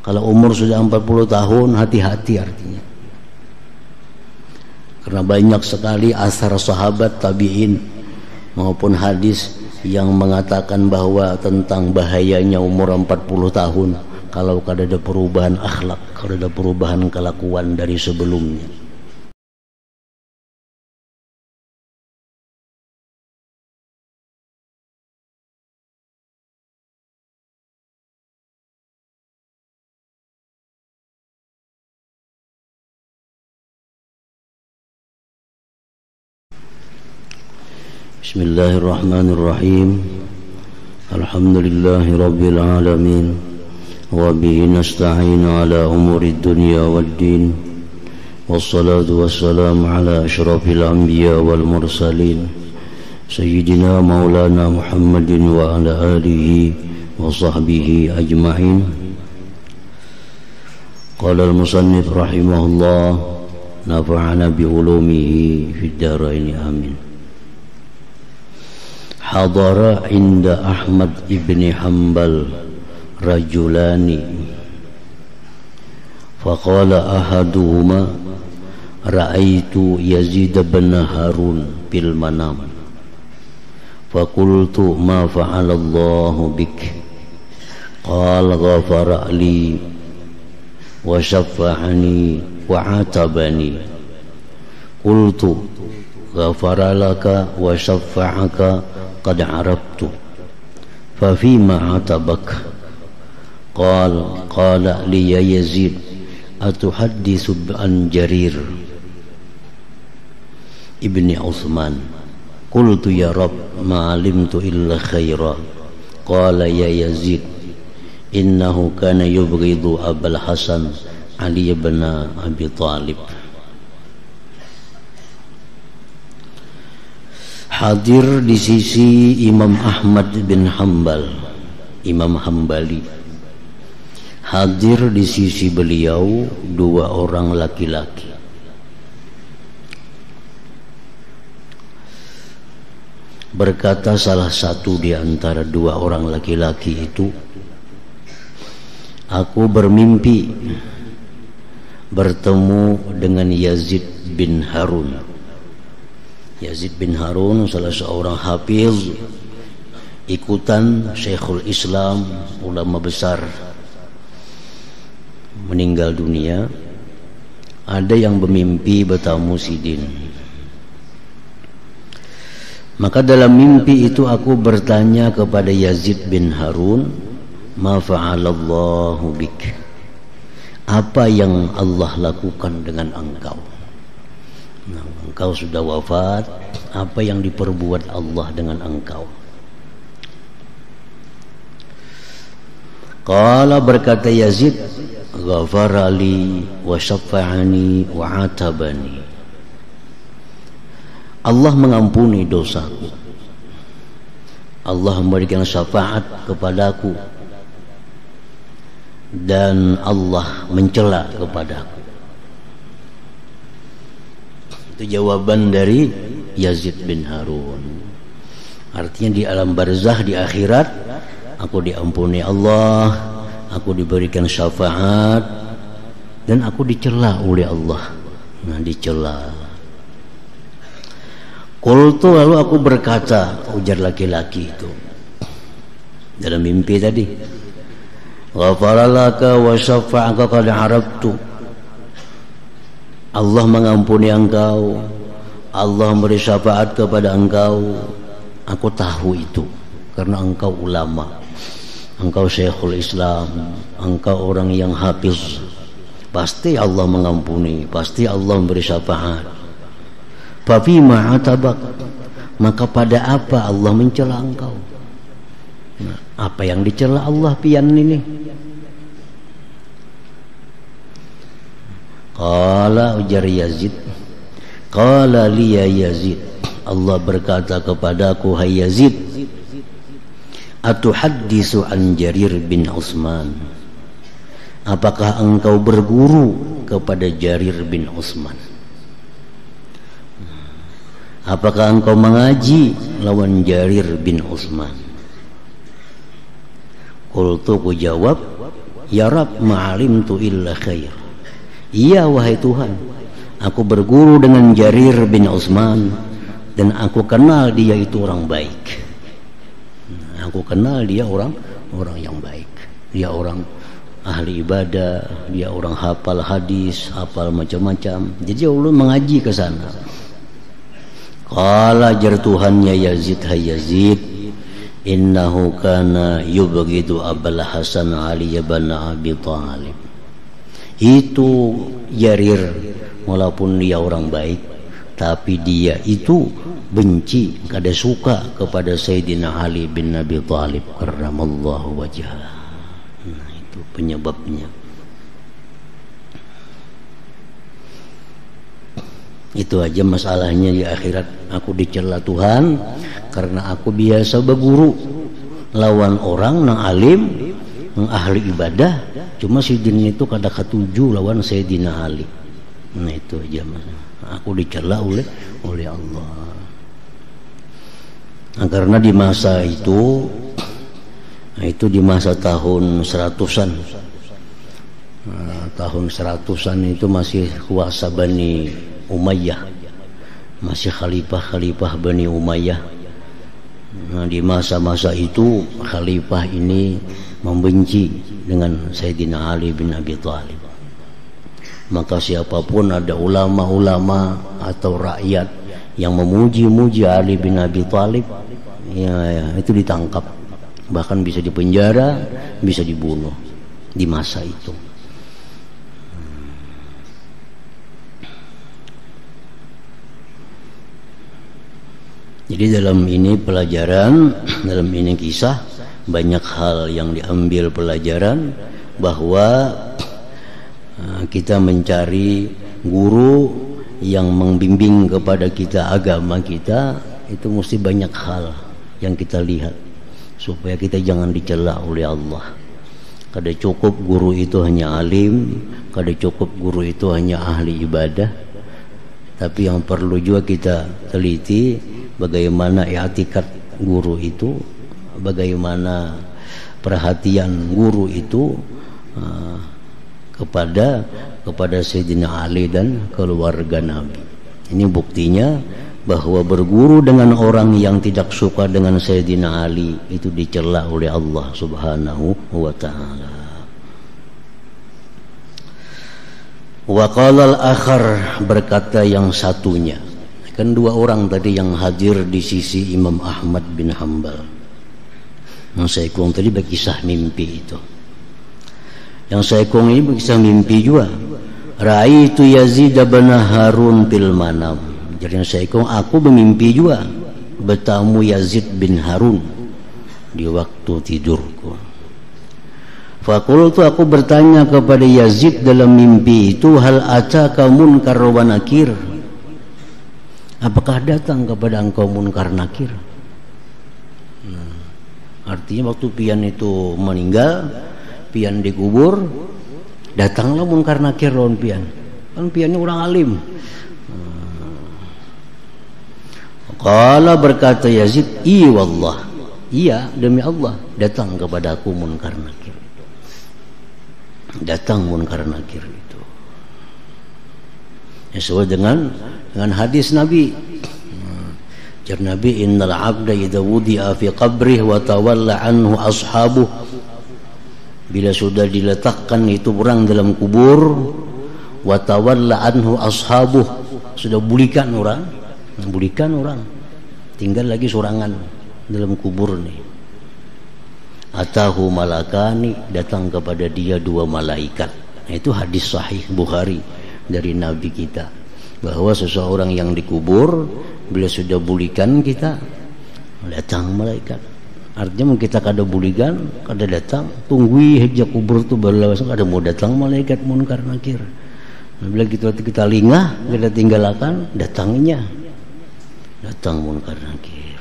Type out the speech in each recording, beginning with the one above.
Kalau umur sudah 40 tahun, hati-hati artinya. Karena banyak sekali asar sahabat, tabi'in maupun hadis yang mengatakan bahwa tentang bahayanya umur 40 tahun kalau ada perubahan akhlak, kalau ada perubahan kelakuan dari sebelumnya. Bismillahirrahmanirrahim. Alhamdulillahi rabbil alamin. Wa bihi nasta'inu ala umuri dunya waddin. Wassalatu wassalamu ala asyrafil anbiya wal mursalin Sayyidina maulana Muhammadin wa ala alihi wa sahbihi ajma'in. Qala al-musannif rahimahullah, nafa'ana bi ulumihi fid dharain amin. Hadara inda Ahmad ibn Hanbal rajulani faqala ahaduhuma ra'aitu Yazid bin Harun bil manam faqultu ma fa'ala Allahu bik qala ghafara li wa syaffa'ani wa atabani qultu ghafara laka wa syaffa'aka qad arabtu fa fima atabak qala li ya Yazid atuhadditsu an Jarir ibni Utsman qultu ya Rabb ma alimtu illa khaira qala ya Yazid innahu kana yubghidu Abul Hasan Ali ibn Abi Thalib. Hadir di sisi Imam Ahmad bin Hanbal, Imam Hambali. Hadir di sisi beliau dua orang laki-laki. Berkata salah satu di antara dua orang laki-laki itu, aku bermimpi bertemu dengan Yazid bin Harun. Yazid bin Harun salah seorang hafiz ikutan Syekhul Islam, ulama besar, meninggal dunia. Ada yang bermimpi bertemu Sidin. Maka dalam mimpi itu aku bertanya kepada Yazid bin Harun, ma fa'alallahu bik, apa yang Allah lakukan dengan engkau? Nah, engkau sudah wafat, apa yang diperbuat Allah dengan engkau? Qala, berkata Yazid, ghafara li wa syafa'ani wa atabani. Allah mengampuni dosaku, Allah memberikan syafaat kepadaku, dan Allah mencela kepadaku. Itu jawaban dari Yazid bin Harun. Artinya di alam barzah, di akhirat, aku diampuni Allah, aku diberikan syafaat, dan aku dicela oleh Allah. Nah, dicela. Qultu, lalu aku berkata, ujar laki-laki itu dalam mimpi tadi, ghafara laka wa syafa'aka qad arabtu. Allah mengampuni engkau, Allah memberi syafaat kepada engkau, aku tahu itu karena engkau ulama, engkau Syekhul Islam, engkau orang yang hafiz, pasti Allah mengampuni, pasti Allah memberi syafaat. Fa fima atabak, maka pada apa Allah mencela engkau? Nah, apa yang dicela Allah pian ini? Qala, ujar Yazid, qala li ya Yazid, Allah berkata kepadaku, hai Yazid, atuhaddisu an Jarir bin Utsman, apakah engkau berguru kepada Jarir bin Utsman? Apakah engkau mengaji lawan Jarir bin Utsman? Qultu, ku jawab, ya Rabb, ma'alimtu illa khair. Iya wahai Tuhan, aku berguru dengan Jarir bin Utsman dan aku kenal dia itu orang baik. Aku kenal dia orang yang baik. Dia orang ahli ibadah, dia orang hafal hadis, hafal macam-macam. Jadi Allah mengaji ke sana. Qala jar Tuhannya Yazid, hai Yazid, innahu kana yubghidu Abul Hasan Ali bin Abi Thalib. Itu Jarir, walaupun dia orang baik, tapi dia itu benci, kada suka kepada Sayyidina Ali bin Abi Thalib karramallahu wajhah. Nah, itu penyebabnya. Itu aja masalahnya di akhirat. Aku dicela Tuhan karena aku biasa berguru lawan orang nang alim, nang ahli ibadah. Cuma Sayyidina itu kada katuju lawan Sayyidina Ali. Nah itu aja masalah. Aku dicela oleh Allah. Nah, karena di masa itu, nah itu di masa tahun 100-an. Nah, tahun 100-an itu masih kuasa Bani Umayyah, masih khalifah Bani Umayyah. Nah, di masa-masa itu khalifah ini membenci dengan Sayyidina Ali bin Abi Thalib. Maka siapapun ada ulama-ulama atau rakyat yang memuji-muji Ali bin Abi Thalib, ya, itu ditangkap, bahkan bisa dipenjara, bisa dibunuh di masa itu. Jadi dalam ini pelajaran, dalam ini kisah, banyak hal yang diambil pelajaran, bahwa kita mencari guru yang membimbing kepada kita agama kita, itu mesti banyak hal yang kita lihat supaya kita jangan dicela oleh Allah. Kada cukup guru itu hanya alim, kada cukup guru itu hanya ahli ibadah, tapi yang perlu juga kita teliti bagaimana i'tikad guru itu, bagaimana perhatian guru itu kepada Sayyidina Ali dan keluarga Nabi. Ini buktinya bahwa berguru dengan orang yang tidak suka dengan Sayyidina Ali itu dicela oleh Allah Subhanahu wa ta'ala. Wa qala al-akhar, berkata yang satunya. Kan dua orang tadi yang hadir di sisi Imam Ahmad bin Hanbal. Yang saya kong tadi berkisah mimpi itu. Yang saya kong ini berkisah mimpi juga. Ra'aitu Yazid bin Harun fil manam. Jadi yang saya kong, aku bermimpi juga bertamu Yazid bin Harun di waktu tidurku. Fakultu, aku bertanya kepada Yazid dalam mimpi itu, hal ataka munkar wa nakir, apakah datang kepada engkau munkar nakir? Artinya waktu pian itu meninggal, pian dikubur, datanglah munkar nakir lawan pian. Kan piannya orang alim. Qala, berkata Yazid, iya wallah, iya demi Allah, datang kepada aku munkar nakir. Datang munkar nakir itu. Sesuai dengan hadis Nabi. Jar Nabi, innal abda idza wudi'a fi qabrih wa tawalla anhu ashabuh. Bila sudah diletakkan itu orang dalam kubur, wa tawalla anhu ashabuh, sudah bulikan orang, tinggal lagi sorangan dalam kubur nih. Atahu malakani, datang kepada dia dua malaikat. Nah, itu hadis sahih Bukhari dari Nabi kita, bahwa seseorang yang dikubur, bila sudah bulikan kita, datang malaikat. Artinya kita kada bulikan, kada datang, tunggui hejak kubur tu baru langsung ada mau datang malaikat munkar nakir. Bila kita lingah, kita tinggalkan, datangnya, datang munkar nakir.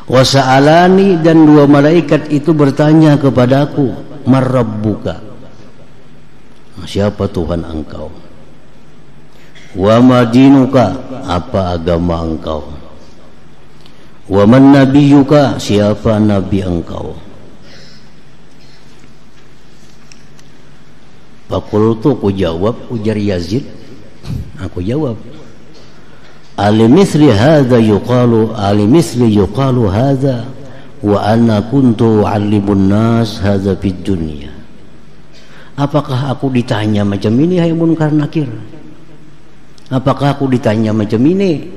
Wasa'alani, dan dua malaikat itu bertanya kepadaku, marrabbuka, siapa Tuhan engkau? Wa madinuka, apa agama engkau? Wa man nabiyuka, siapa nabi engkau? Fakultu, aku jawab, ujar Yazid, aku jawab, alimithli yuqalu hadha wa ana kuntu u'allimun nas hadha fid dunya. Apakah aku ditanya macam ini, hai Munkar Nakir? Apakah aku ditanya macam ini?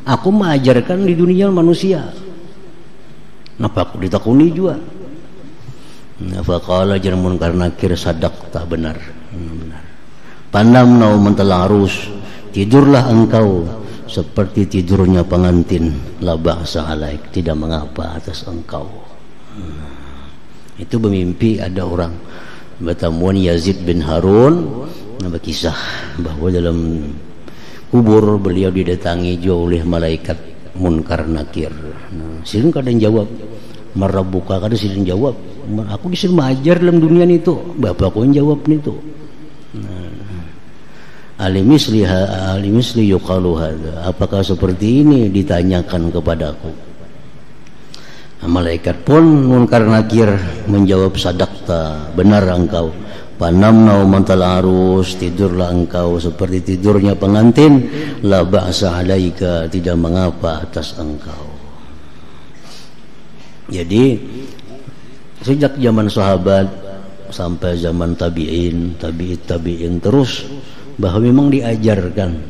Aku mengajarkan di dunia manusia. Kenapa aku ditakuni juga? Faqala jar Munkar Nakir, sadaqta, benar. Benar. Panamnau mentelarus, tidurlah engkau seperti tidurnya pengantin, la ba'sa alaik, tidak mengapa atas engkau. Itu bermimpi ada orang bertemuan Yazid bin Harun, berkisah bahwa dalam kubur beliau didatangi juga oleh malaikat Munkar Nakir. Sidin kadang jawab, marabuka, kadang sidin jawab, aku disuruh mengajar dalam dunia itu, bapakku yang jawab itu. Alimisli yuqalu hadha, apakah seperti ini ditanyakan kepadaku? Malaikat pun Munkar Nakir menjawab, sadaqta, benar engkau. Panamnau mantal arus, tidurlah engkau seperti tidurnya pengantin, la ba'sa alaika, tidak mengapa atas engkau. Jadi sejak zaman sahabat sampai zaman tabi'in terus, bahwa memang diajarkan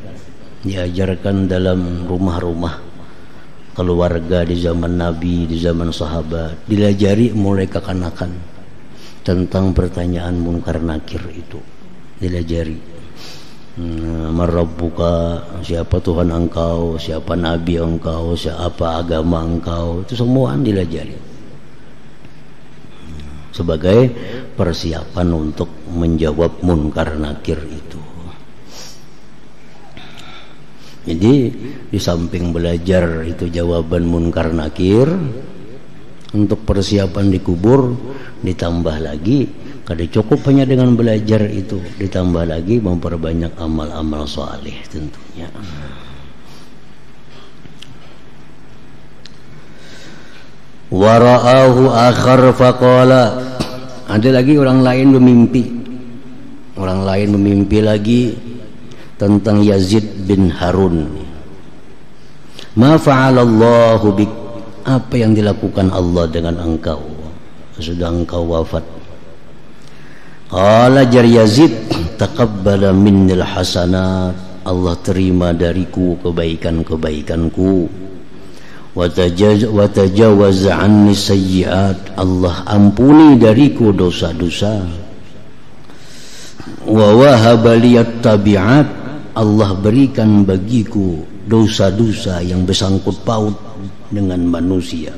dalam rumah-rumah keluarga di zaman Nabi, di zaman sahabat, dilajari mulai kekanakan tentang pertanyaan Munkar Nakir itu, dilajari. Marabbuka, siapa Tuhan engkau, siapa Nabi engkau, siapa agama engkau, itu semua dilajari sebagai persiapan untuk menjawab Munkar Nakir itu. Jadi di samping belajar itu jawaban Munkar Nakir, untuk persiapan di kubur ditambah lagi, kada cukup hanya dengan belajar itu, ditambah lagi memperbanyak amal-amal saleh tentunya. Wara'ahu akhar faqala, ada lagi orang lain memimpi lagi tentang Yazid bin Harun. Ma fa'alallahu bik, apa yang dilakukan Allah dengan engkau sudah engkau wafat? Qala jar Yazid, taqabbala minnil hasanat, Allah terima dariku kebaikan-kebaikanku. Wa tajawaza anni sayyi'at, Allah ampuni dariku dosa-dosa. Wa wahaba liyat tabi'at, Allah berikan bagiku dosa-dosa yang bersangkut paut dengan manusia.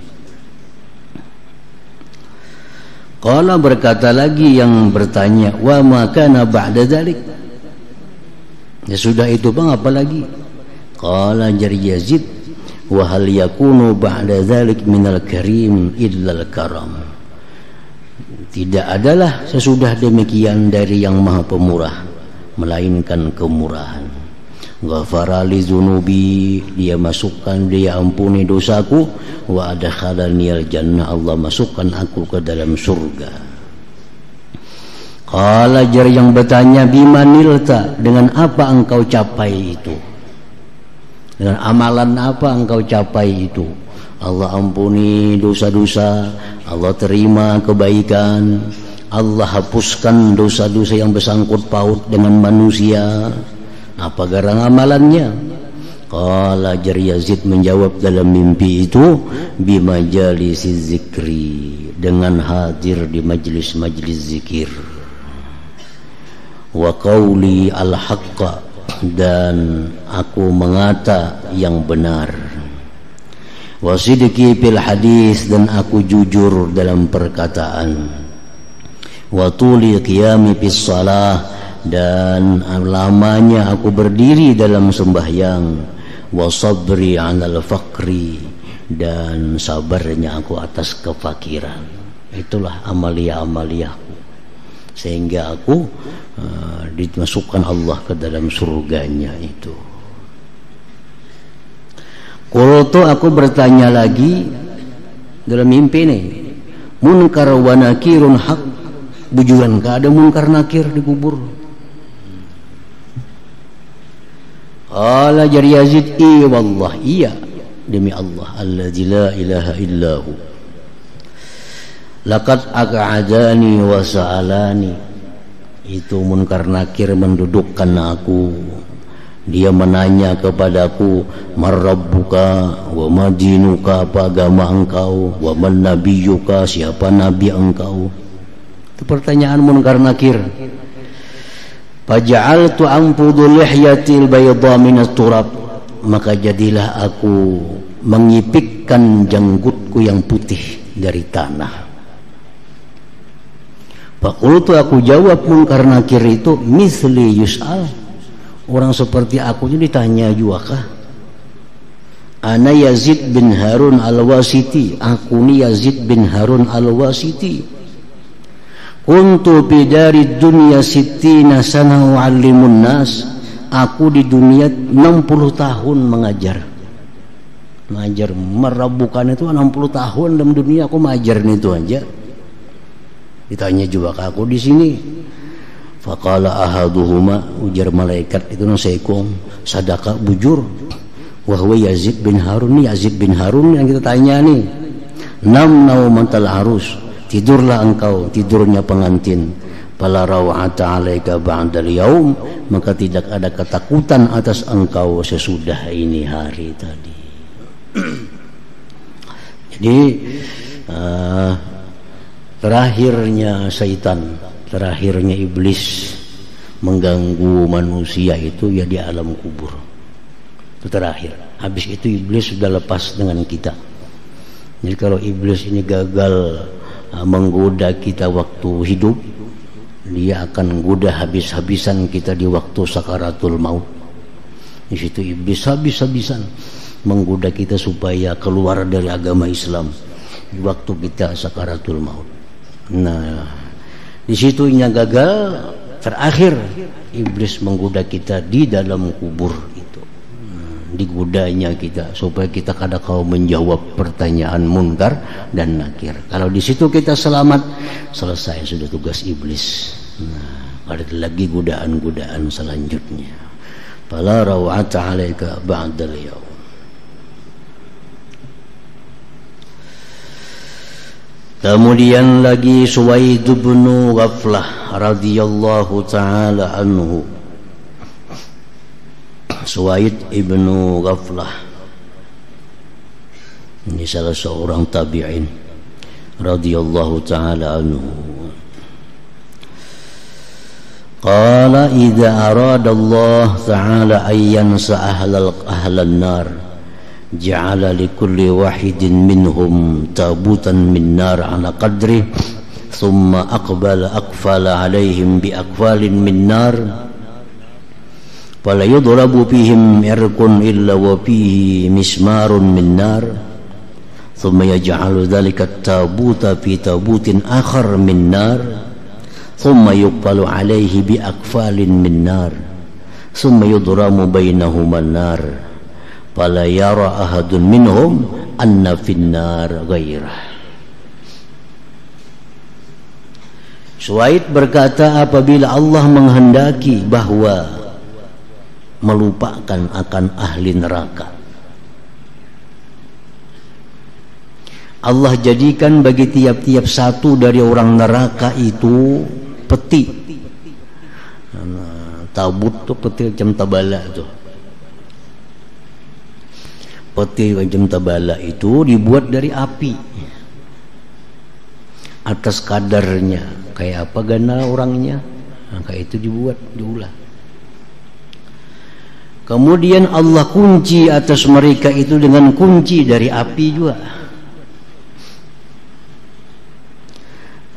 Qala, berkata lagi yang bertanya, wa ma kana ba'da dzalik, ya sudah itu bang, apa lagi? Qala jar Yazid, wa hal yakunu ba'da dzalik minal karim illal karam, tidak adalah sesudah demikian dari yang maha pemurah melainkan kemurahan. Ghafara li dzunubi, dia masukkan, dia ampuni dosaku. Wa adkhalani al-jannah, Allah masukkan aku ke dalam surga. Qala jar yang bertanya, bimanilta, dengan apa engkau capai itu? Dengan amalan apa engkau capai itu? Allah ampuni dosa-dosa, Allah terima kebaikan, Allah hapuskan dosa-dosa yang bersangkut paut dengan manusia. Apa garang amalannya? Qala jar Yazid menjawab dalam mimpi itu, bimajalisi zikri, dengan hadir di majlis-majlis zikir. Wa qauli al-haqqa, dan aku mengata yang benar. Wa sidqi fil hadis, dan aku jujur dalam perkataan. Wa tuli qiyami fis shalah, dan lamanya aku berdiri dalam sembahyang. Wa sabri 'alal faqri, dan sabarnya aku atas kefakiran. Itulah amalia-amaliaku sehingga aku dimasukkan Allah ke dalam surganya itu. Qultu, aku bertanya lagi dalam mimpi nih, Munkar wa Nakirun haq, bujuran ka ada munkar nakir di kubur. Qala jar Yazid, iya wallah, iya demi Allah alladzi la ilaha illahu laqad aq'adani wa sa'alani. Itu munkar nakir mendudukkan aku, dia menanya kepadaku, marrabbuka wa madinuka, apa agama engkau, wa man nabiyuka, siapa nabi engkau. Itu pertanyaan munkar nakir. Faja'altu anfudu lihyatil bayda minat turab, maka jadilah aku mengipikkan janggutku yang putih dari tanah. Faqultu, aku jawab munkar nakir itu, misli yus'al, orang seperti aku itu ditanya juga kah? Ana Yazid bin Harun al-Wasiti, aku ni Yazid bin Harun al-Wasiti. Kuntu bidari dunia sittina sana wa'allimun nas, aku di dunia 60 tahun mengajar. Merabukan itu 60 tahun dalam dunia aku mengajar itu aja. Ditanya juga ke aku di sini. Faqala ahaduhuma, ujar malaikat itu nasekum, sadaka bujur. Wahwa Yazid bin Harun, nih Yazid bin Harun yang kita tanya nih. Nam naumatal arus, tidurlah engkau tidurnya pengantin. Fala raw'ata 'alaika ba'dal yaum, maka tidak ada ketakutan atas engkau sesudah ini hari tadi. Jadi terakhirnya syaitan, terakhirnya iblis mengganggu manusia itu ya di alam kubur. Itu terakhir. Habis itu iblis sudah lepas dengan kita. Jadi kalau iblis ini gagal menggoda kita waktu hidup, dia akan goda habis-habisan kita di waktu sakaratul maut. Di situ iblis habis-habisan menggoda kita supaya keluar dari agama Islam di waktu kita sakaratul maut. Nah, di situnya gagal, terakhir iblis menggoda kita di dalam kubur itu. Digodanya kita supaya kita kada kau menjawab pertanyaan munkar dan nakir. Kalau di situ kita selamat, selesai sudah tugas iblis. Nah, ada lagi godaan-godaan selanjutnya. Fala raw'ata 'alaika ba'dal yaum. Kemudian lagi Suwaid bin Ghaflah radhiyallahu taala anhu. Suwaid ibn Ghaflah ini salah seorang tabi'in radhiyallahu taala anhu. Qala idza arada Allah taala an yansa ahlan nar ja'ala likulli wahidin minhum tabutan min nar ala qadri thumma aqfala alaihim bi aqfalin min nar fala yudrabu fihim irqun illa wa fihi mismarun min nar thumma yaj'alu dhalika at-tabuta fi tabutin akhar min nar thumma yuqfalu alaihi bi aqfalin min nar thumma yudramu bainahuma an-nar fala yara ahadun minhum anna finnar ghairah. Suwaid berkata, apabila Allah menghendaki bahwa melupakan akan ahli neraka, Allah jadikan bagi tiap-tiap satu dari orang neraka itu peti. Tabut tuh peti macam tabala tuh. Peti macam tabala itu dibuat dari api. Atas kadarnya, kayak apa gana orangnya, nah, kayak itu diulah. Kemudian Allah kunci atas mereka itu dengan kunci dari api juga.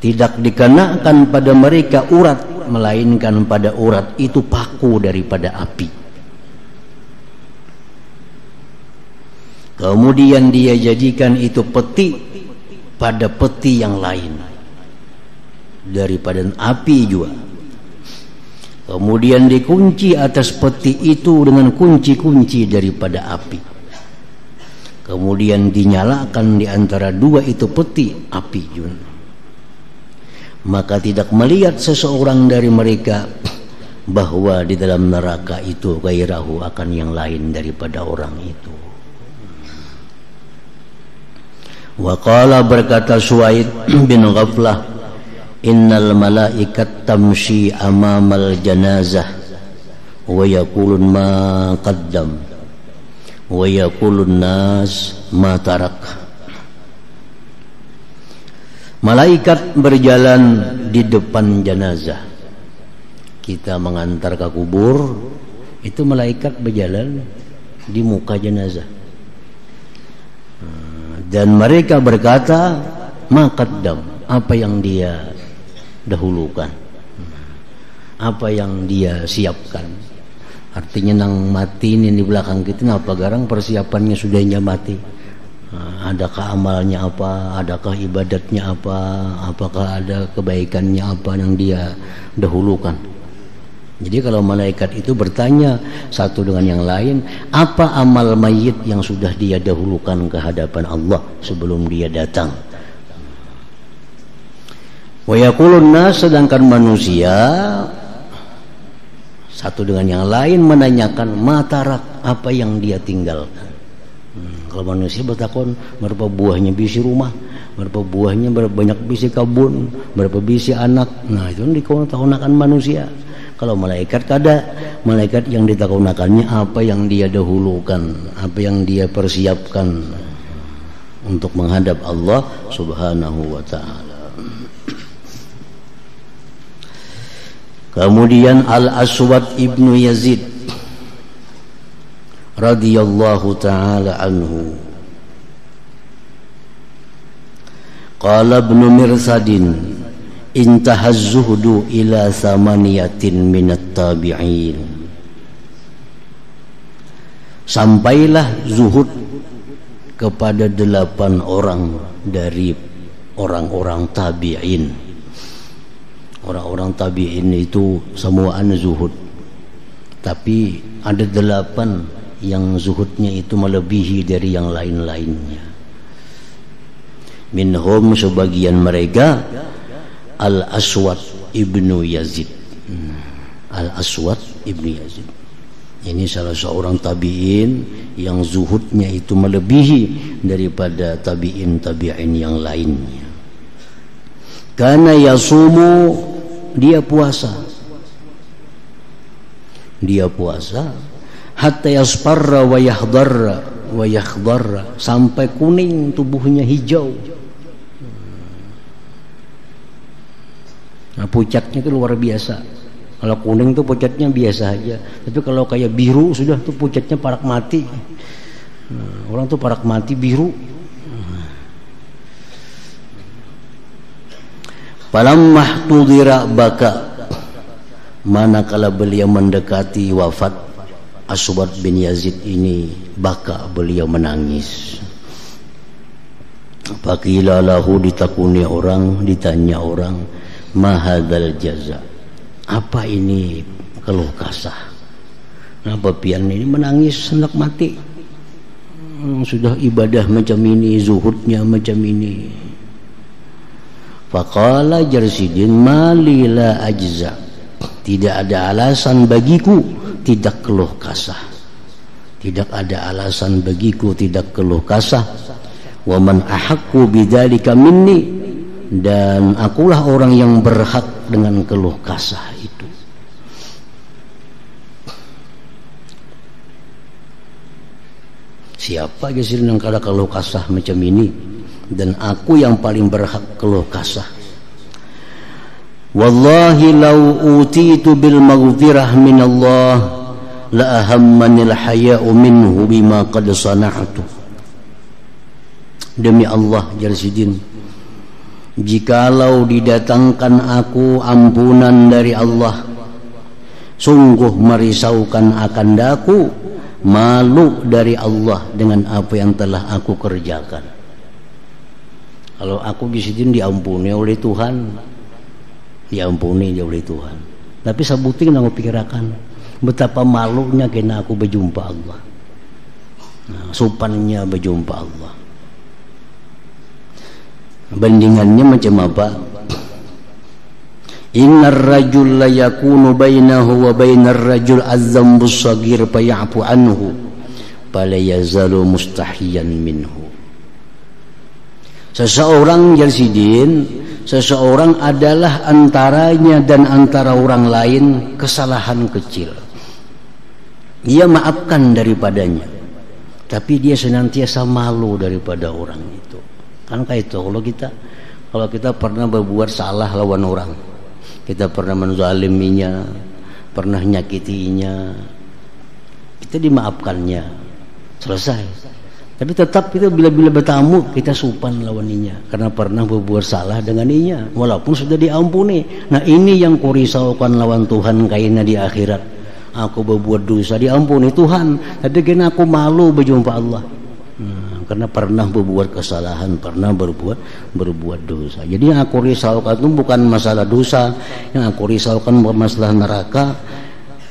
Tidak dikenakan pada mereka urat, melainkan pada urat itu paku daripada api. Kemudian dia jadikan itu peti pada peti yang lain daripada api juga. Kemudian dikunci atas peti itu dengan kunci-kunci daripada api. Kemudian dinyalakan di antara dua itu peti api juga. maka tidak melihat seseorang dari mereka bahwa di dalam neraka itu gairahu akan yang lain daripada orang itu. Wa qala berkata Suaid bin Ghaflah, innal malaikat tamshi amamal janazah wa yaqulun ma qaddam wa yaqulun nas ma tarak. Malaikat berjalan di depan jenazah. Kita mengantar ke kubur, itu malaikat berjalan di muka jenazah. Dan mereka berkata, ma qaddam, apa yang dia dahulukan, apa yang dia siapkan. Artinya nang mati ini di belakang kita, apa garang persiapannya sudahnya mati. Adakah amalnya apa, adakah ibadatnya apa, apakah ada kebaikannya apa yang dia dahulukan. Jadi kalau malaikat itu bertanya satu dengan yang lain, apa amal mayit yang sudah dia dahulukan ke hadapan Allah sebelum dia datang. Wa yaqulun nas, sedangkan manusia satu dengan yang lain menanyakan matarak, apa yang dia tinggalkan. Kalau manusia bertakon berapa buahnya bisi rumah, berapa buahnya berapa banyak bisi kabun, berapa bisi anak. Nah itu ditakonakan manusia. Kalau malaikat kada, malaikat yang ditakonakannya apa yang dia dahulukan, apa yang dia persiapkan untuk menghadap Allah Subhanahu wa taala. Kemudian Al-Aswad ibnu Yazid radhiyallahu taala anhu, qala ibnu Mirsadin, intahaz zuhdu ila samaniyatin minat tabi'in. Sampailah zuhud kepada 8 orang dari orang-orang tabi'in. Orang-orang tabi'in itu semuaan zuhud, tapi ada 8 yang zuhudnya itu melebihi dari yang lain-lainnya. Minhum, sebagian mereka, Al-Aswad ibnu Yazid. Al-Aswad ibnu Yazid ini salah seorang tabi'in yang zuhudnya itu melebihi daripada tabi'in yang lainnya. Karena yasumu, dia puasa hatta yasparra wa yakhdarra, sampai kuning tubuhnya, hijau. Nah, pucatnya itu luar biasa. Kalau kuning tuh pucatnya biasa aja, tapi kalau kayak biru sudah tuh pucatnya parak mati. Nah, orang tuh parak mati biru. Falamma tudira baka, manakala beliau mendekati wafat Aswad bin Yazid ini, baka, beliau menangis. Faqila lahu, ditakuni orang, ditanya orang, mahadzal jaza, apa ini keluh kasah, kenapa pian ini menangis hendak mati, sudah ibadah macam ini, zuhudnya macam ini. Faqala Jarsidin, mali la ajza, tidak ada alasan bagiku tidak keluh kasah, tidak ada alasan bagiku tidak keluh kasah. Wa man ahaqqu bidzalika minni, dan akulah orang yang berhak dengan keluh kasah itu. Siapa aja sih yang kada keluh kasah macam ini, dan aku yang paling berhak keluh kasah. Wallahi law utitu bil maghfirah min Allah la ahammanil haya'u minhu bima qad sana'tu. Demi Allah, Jarsidin, jikalau didatangkan aku ampunan dari Allah, sungguh merisaukan akan daku malu dari Allah dengan apa yang telah aku kerjakan. Kalau aku Jarsidin diampuni oleh Tuhan, diampuni oleh Tuhan, tapi sabuting nang pikirakan betapa malunya kena aku berjumpa Allah. Nah, supannya berjumpa Allah. Bandingannya macam apa? innar rajul la yakunu bainahu wa bainar rajul az-zambus saghir faya'fu anhu fala yazalu mustahiyan minhu. Seseorang Jalsidin, seseorang adalah antaranya dan antara orang lain kesalahan kecil. Dia maafkan daripadanya, tapi dia senantiasa malu daripada orang itu. Kan kayak itu kalau kita pernah berbuat salah lawan orang, kita pernah menzaliminya, pernah nyakitinya, kita dimaafkannya, selesai. Tapi tetap kita bila bertamu kita supan lawaninya karena pernah berbuat salah denganinya, walaupun sudah diampuni. Nah ini yang kurisaukan lawan Tuhan kayaknya di akhirat. Aku berbuat dosa diampuni Tuhan, tapi kena aku malu berjumpa Allah. Karena pernah berbuat kesalahan, pernah berbuat dosa. Jadi yang aku risaukan itu bukan masalah dosa, yang aku risaukan bukan masalah neraka.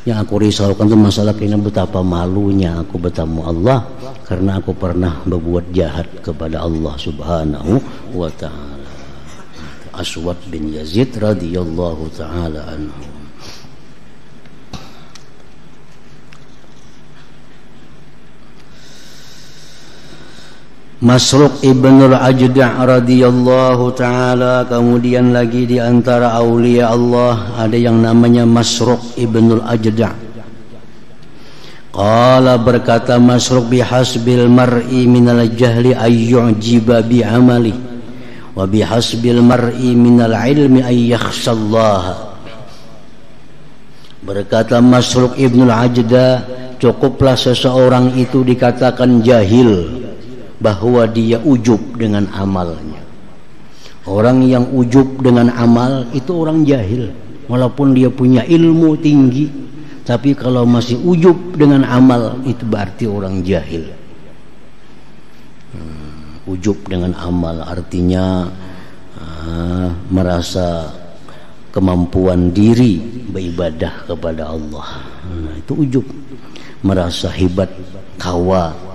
Yang aku risaukan itu masalah kena betapa malunya aku bertemu Allah karena aku pernah berbuat jahat kepada Allah Subhanahu wa ta'ala. Aswad bin Yazid radhiyallahu ta'ala anhu. Masruq ibnul Ajda' radhiyallahu ta'ala. Kemudian lagi di antara aulia Allah ada yang namanya Masruq ibnul Ajda'. Qala berkata Masruq, bihasbil mar'i minal jahli ayyu'jiba bi'amali wa bihasbil mar'i minal ilmi ayyakhshallaha. Berkata Masruq ibnul Ajda', cukuplah seseorang itu dikatakan jahil bahwa dia ujub dengan amalnya. Orang yang ujub dengan amal itu orang jahil, walaupun dia punya ilmu tinggi, tapi kalau masih ujub dengan amal itu berarti orang jahil. Ujub dengan amal artinya merasa kemampuan diri beribadah kepada Allah. Itu ujub, merasa hebat kawa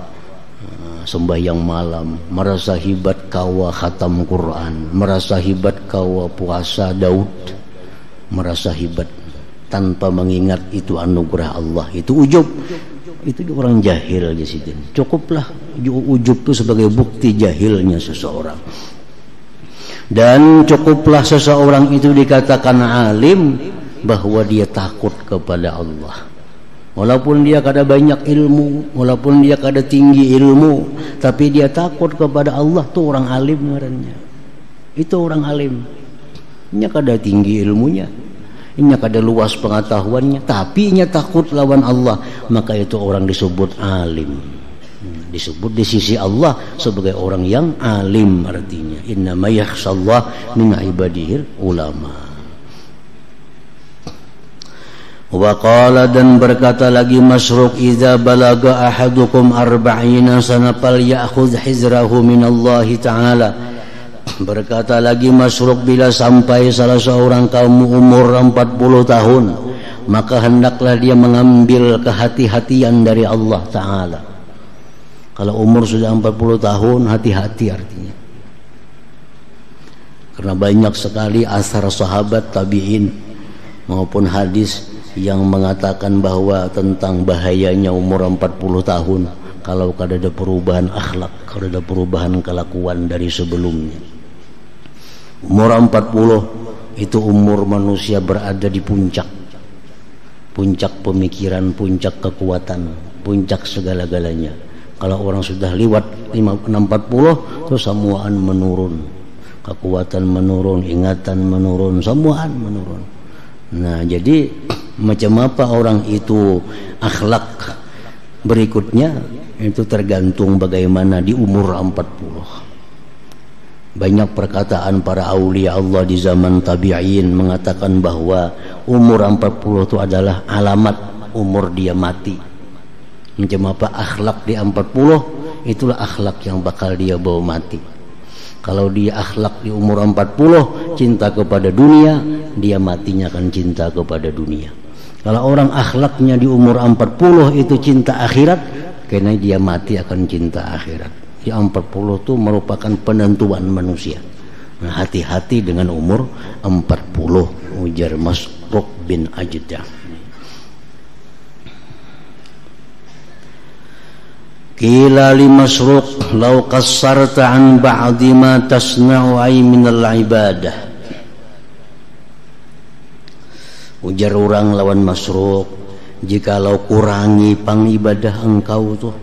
sembahyang malam, merasa hebat kawa khatam Quran, merasa hebat kawa puasa Daud, merasa hebat tanpa mengingat itu anugerah Allah. Itu ujub, itu orang jahil di situ. Cukuplah ujub itu sebagai bukti jahilnya seseorang. Dan cukuplah seseorang itu dikatakan alim bahwa dia takut kepada Allah. Walaupun dia kada banyak ilmu, walaupun dia kada tinggi ilmu, tapi dia takut kepada Allah, tuh orang alim ngarannya. Itu orang alim. Nya kada tinggi ilmunya, nya kada luas pengetahuannya, tapi nya takut lawan Allah, maka itu orang disebut alim. Disebut di sisi Allah sebagai orang yang alim artinya. Innama yakhshallah min ibadihil ulama. Wa qala, dan berkata lagi Masruq, idza balaga ahadukum arba'ina sana falyakhudh hizrahu minallahi ta'ala. Berkata lagi Masruq, bila sampai salah seorang kaum umur 40 tahun, maka hendaklah dia mengambil kehati-hatian dari Allah Ta'ala. Kalau umur sudah 40 tahun, hati-hati artinya. Karena banyak sekali asar sahabat tabi'in maupun hadis yang mengatakan bahwa tentang bahayanya umur 40 tahun kalau kada ada perubahan akhlak, kada ada perubahan kelakuan dari sebelumnya. Umur 40 itu umur manusia berada di puncak pemikiran, puncak kekuatan, puncak segala-galanya. Kalau orang sudah lewat 40 terus semuaan menurun, kekuatan menurun, ingatan menurun, semuaan menurun. Nah, jadi macam apa orang itu akhlak berikutnya itu tergantung bagaimana di umur 40. Banyak perkataan para aulia Allah di zaman tabi'in mengatakan bahwa umur 40 itu adalah alamat umur dia mati. Macam apa akhlak di 40, itulah akhlak yang bakal dia bawa mati. Kalau dia akhlak di umur 40 cinta kepada dunia, dia matinya akan cinta kepada dunia. Kalau orang akhlaknya di umur 40 itu cinta akhirat, karena dia mati akan cinta akhirat. Di 40 itu merupakan penentuan manusia. Nah, hati-hati dengan umur 40, ujar Masruq bin Ajdah. Qila li Masruq law qassarta an ba'di ma tasna'u ay min al-ibadah. Ujar orang lawan Masruq, jikalau kurangi pangibadah engkau tuh,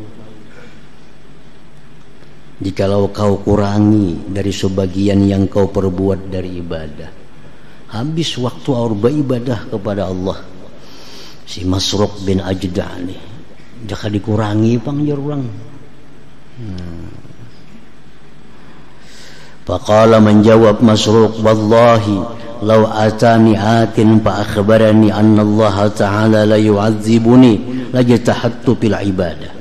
jikalau kau kurangi dari sebagian yang kau perbuat dari ibadah, habis waktu aur beribadah kepada Allah. Si Masruq bin Ajdah nih, jika dikurangi pangjar orang. Faqala, menjawab Masruq, wallahi law atani atin fa akhbarani anna Allah ta'ala la yu'adzibuni lajtahattu fil ibadah.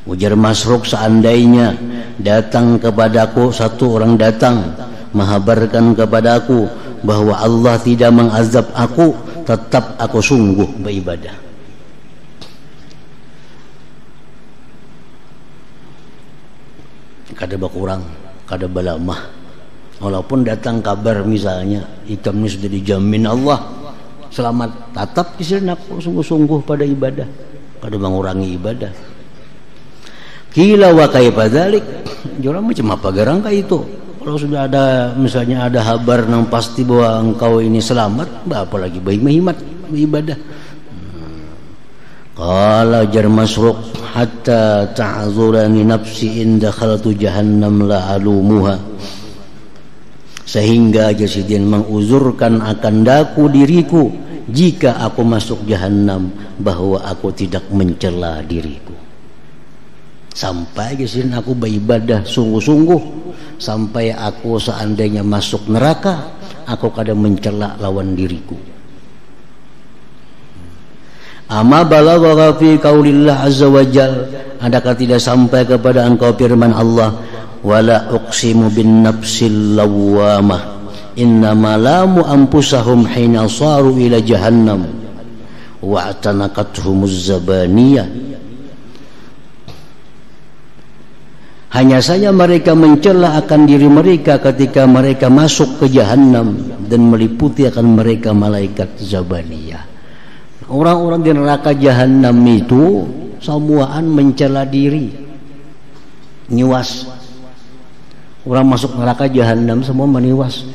Ujar Masruq, seandainya datang kepadaku satu orang datang menghabarkan kepadaku bahwa Allah tidak mengazab aku, tetap aku sungguh beribadah. Kada berkurang, kada balamah. Walaupun datang kabar misalnya ikam ini sudah dijamin Allah selamat, tetap kisah aku sungguh-sungguh pada ibadah, kada mengurangi ibadah. Kila wa kaifa dzalik, jorang macam apa garang kayak itu? Kalau sudah ada misalnya ada kabar yang pasti bahwa engkau ini selamat, apa lagi baik menghimat ibadah. Qala jar Masruq, hatta ta'zurani nafsi in dakhaltu jahannam la alumuha. Sehingga Jasidin menguzurkan akan daku diriku jika aku masuk jahanam, bahwa aku tidak mencela diriku. Sampai Jasidin aku beribadah sungguh-sungguh, sampai aku seandainya masuk neraka, aku kadang mencela lawan diriku. Amma balagha fi qaulillah azza wajal, adakah tidak sampai kepada engkau firman Allah, wala uqsimu bin nafsil lawwamah innama lamu anfusahum hina saru ila jahannam wa atanaqathumuz zabaniyah. Hanya saja mereka mencela akan diri mereka ketika mereka masuk ke jahannam, dan meliputi akan mereka malaikat zabaniyah. Orang-orang di neraka jahannam itu semuaan mencela diri, niwas. Orang masuk neraka jahanam semua meniwas.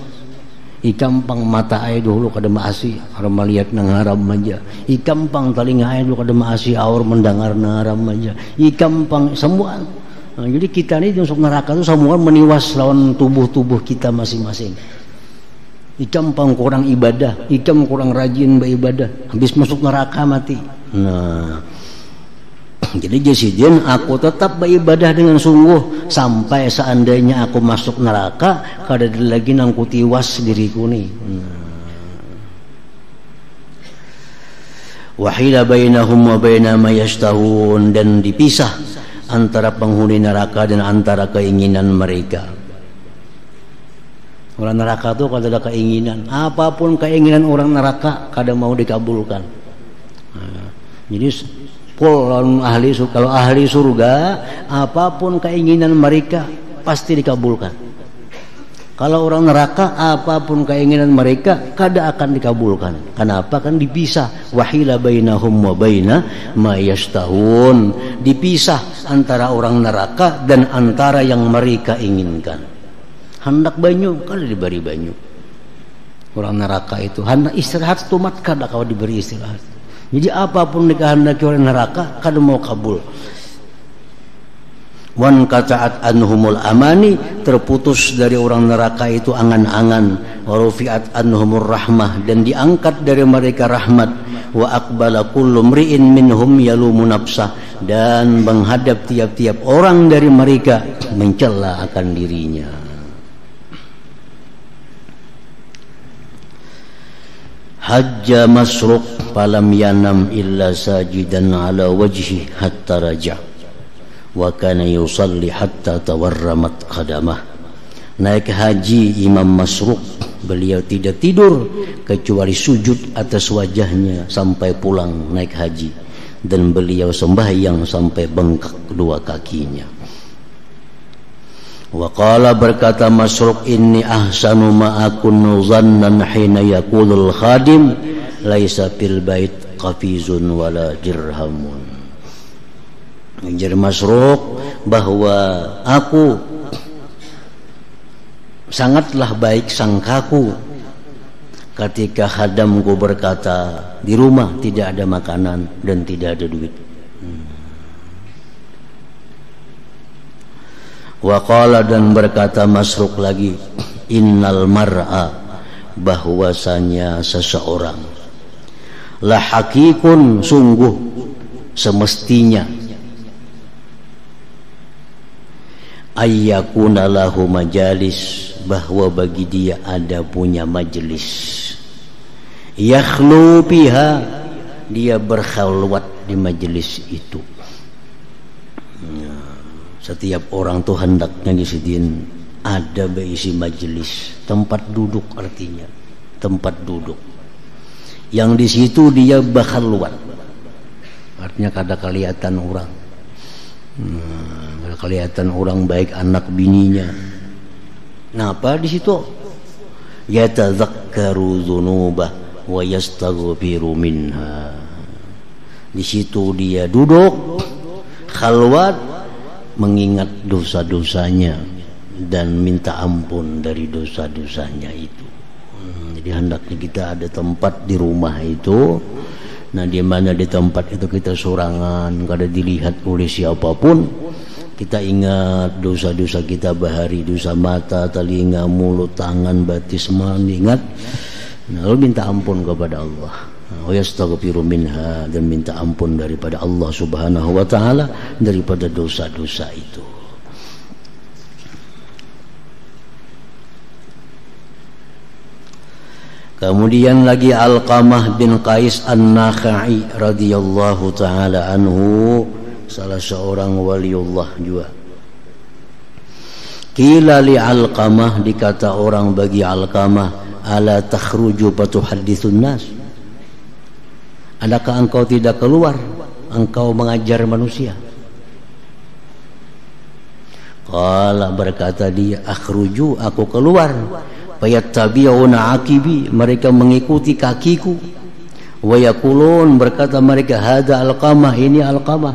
Ikam pang mata ay dulu kada maasi orang melihat nang haram aja. Ikam pang telinga ay dulu kada maasi aur mendengar nang haram aja. Ikam pang semua. Nah, jadi kita ini masuk neraka itu semua meniwas lawan tubuh-tubuh kita masing-masing. Ikam pang kurang ibadah, ikam kurang rajin beribadah, habis masuk neraka mati. Nah, jadi Jasidin aku tetap beribadah dengan sungguh sampai seandainya aku masuk neraka, kada ada lagi nang kutiwas diriku nih. Wahila bainahum wa baina ma yashtahun, dan dipisah antara penghuni neraka dan antara keinginan mereka. Orang neraka itu kada ada keinginan, apapun keinginan orang neraka kada mau dikabulkan. Nah, jadi kalau ahli surga, apapun keinginan mereka pasti dikabulkan. Kalau orang neraka, apapun keinginan mereka kada akan dikabulkan. Kenapa? Kan dipisah. Wahila bainahum wa baina ma yashtahun, dipisah antara orang neraka dan antara yang mereka inginkan. Hendak banyu kada diberi banyu. Orang neraka itu hendak istirahat tumat kada kau diberi istirahat. Jadi apapun dikehendaki orang neraka kada mau kabul. Wan kata'at anhumul amani, terputus dari orang neraka itu angan-angan. Wa rufi'at anhumur rahmah, dan diangkat dari mereka rahmat. Wa aqbala kullu mri'in minhum yalumu nafsah, dan menghadap tiap-tiap orang dari mereka mencela akan dirinya. Hajja Masruq falam yanam illa sajidan ala wajhi hatta raja' wa kana yusalli hatta tawarramat qadamah. Naik haji Imam Masruq, beliau tidak tidur kecuali sujud atas wajahnya sampai pulang naik haji, dan beliau sembahyang sampai bengkak kedua kakinya. Wa qala berkata Masruq, inni ahsanu ma akunu zannan hina yaqulul khadim laisa fil bait qafizun wala dirhamun. Ujar Masruq bahwa aku sangatlah baik sangkaku ketika khadamku berkata di rumah tidak ada makanan dan tidak ada duit. Wa qala dan berkata Masruq lagi, innal mar'a bahwasanya seseorang la hakikun sungguh semestinya ayyakuna lahu majalis bahwa bagi dia ada punya majelis yakhlu biha dia berkhalwat di majelis itu. Setiap orang tuh hendaknya disediain ada berisi majelis, tempat duduk, artinya tempat duduk yang di situ dia berkhalwat, artinya kada kelihatan orang, kada kelihatan orang baik anak bininya. Napa di situ? Yatadzakkaru dzunubah wa yastaghfiru minha. Di situ dia duduk khalwat mengingat dosa-dosanya dan minta ampun dari dosa-dosanya itu. Jadi hendaknya kita ada tempat di rumah itu. Nah, di mana di tempat itu kita sorangan, kada dilihat oleh siapapun. Kita ingat dosa-dosa kita bahari, dosa mata, telinga, mulut, tangan, batis, ingat. Nah, lalu minta ampun kepada Allah. Wa yastaghfiru minha dan minta ampun daripada Allah Subhanahu wa taala daripada dosa-dosa itu. Kemudian lagi Alqamah bin Qais An-Nakha'i radhiyallahu taala anhu, salah seorang waliullah juga. Qila li Alqamah, dikata orang bagi Alqamah, ala takhruju fatuhadditsun nas. Adakah engkau tidak keluar, engkau mengajar manusia? Qala berkata dia, akhruju, aku keluar, fayattabi'una aqibi, mereka mengikuti kakiku, wa yaqulun, berkata mereka, hada Alqamah, ini Alqamah.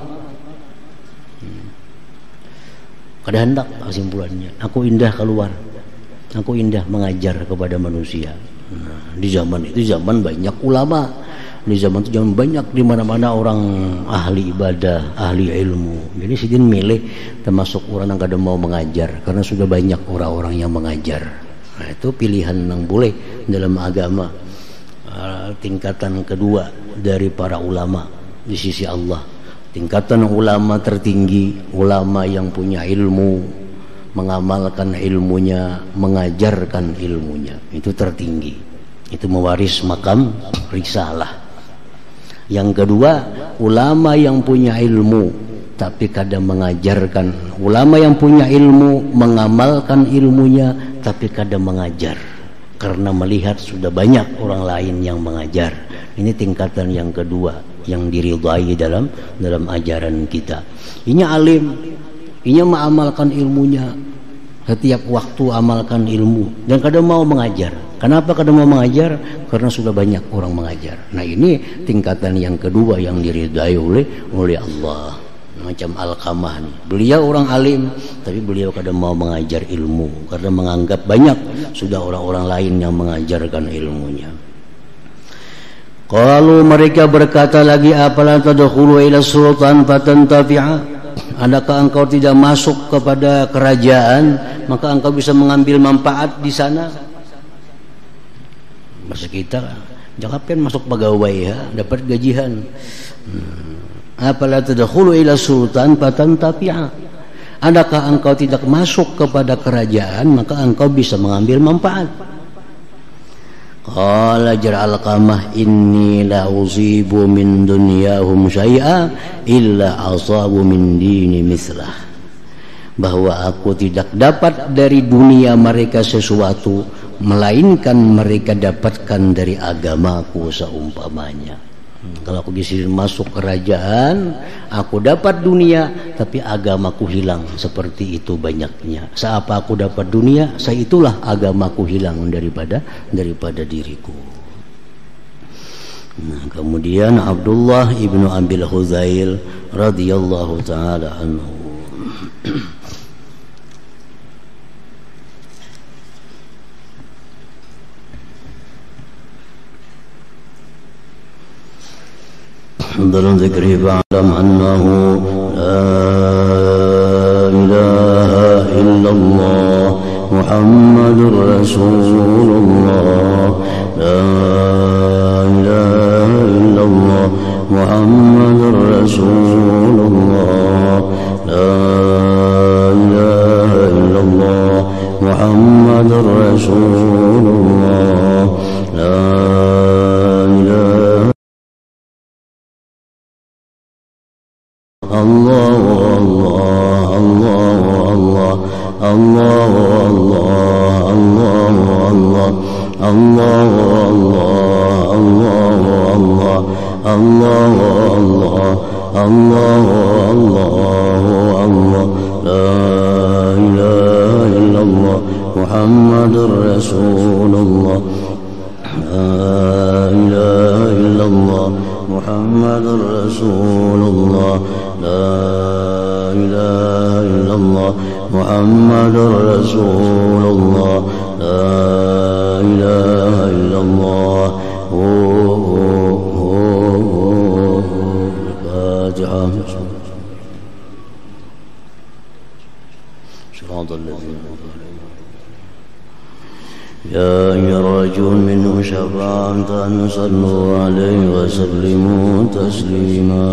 Kada hendak kesimpulannya, aku indah keluar, aku indah mengajar kepada manusia. Nah, di zaman itu zaman banyak ulama. Di zaman itu jangan banyak di mana-mana orang ahli ibadah, ahli ilmu. Jadi sidin milih termasuk orang yang kadang mau mengajar karena sudah banyak orang-orang yang mengajar. Nah, itu pilihan yang boleh dalam agama. Tingkatan kedua dari para ulama di sisi Allah. Tingkatan ulama tertinggi, ulama yang punya ilmu, mengamalkan ilmunya, mengajarkan ilmunya. Itu tertinggi. Itu mewaris makam risalah. Yang kedua, ulama yang punya ilmu tapi kadang mengajarkan. Ulama yang punya ilmu, mengamalkan ilmunya tapi kadang mengajar karena melihat sudah banyak orang lain yang mengajar. Ini tingkatan yang kedua yang diridhai dalam ajaran kita. Ini alim, ini mengamalkan ilmunya. Setiap waktu amalkan ilmu dan kadang mau mengajar. Kenapa kadang mau mengajar? Karena sudah banyak orang mengajar. Nah, ini tingkatan yang kedua yang diridai oleh Allah. Macam Alqamah nih. Beliau orang alim, tapi beliau kadang mau mengajar ilmu karena menganggap banyak sudah orang-orang lain yang mengajarkan ilmunya. Kalau mereka berkata lagi, apalan tadkhulu ila sultan fatantafi'a? Adakah engkau tidak masuk kepada kerajaan maka engkau bisa mengambil manfaat di sana? Masa kita jangan masuk pegawai ya, dapat gajian. Apala tadkhulu ila sultan fatantafi'a? Adakah engkau tidak masuk kepada kerajaan maka engkau bisa mengambil manfaat? Qala jar Alqamah, inni la uzibu min dunyahum syai'a illa asabu min dini mislah. Bahwa aku tidak dapat dari dunia mereka sesuatu melainkan mereka dapatkan dari agamaku seumpamanya. Kalau aku disuruh masuk kerajaan, aku dapat dunia, tapi agamaku hilang. Seperti itu banyaknya. Seapa aku dapat dunia, itulah agamaku hilang daripada diriku. Nah, kemudian Abdullah ibnu Abil Huzail radhiyallahu taala anhu. dalam zikri fa'lam annahu la ilaha illallah Muhammadur Rasulullah la ilaha illallah Muhammadur Rasulullah la ilaha illallah Muhammadur Rasulullah la ilaha Allah Allah Allah Allah Allah Allah Allah Allah la ilaha illallah Muhammadur Rasulullah la ilaha illallah Muhammadur Rasulullah la ilaha illallah Muhammadur Rasulullah la ilaha illallah Al-Fatiha. Shiratal ladzina يا رجل منه شفاعة صلوا عليه وسلموا تسليما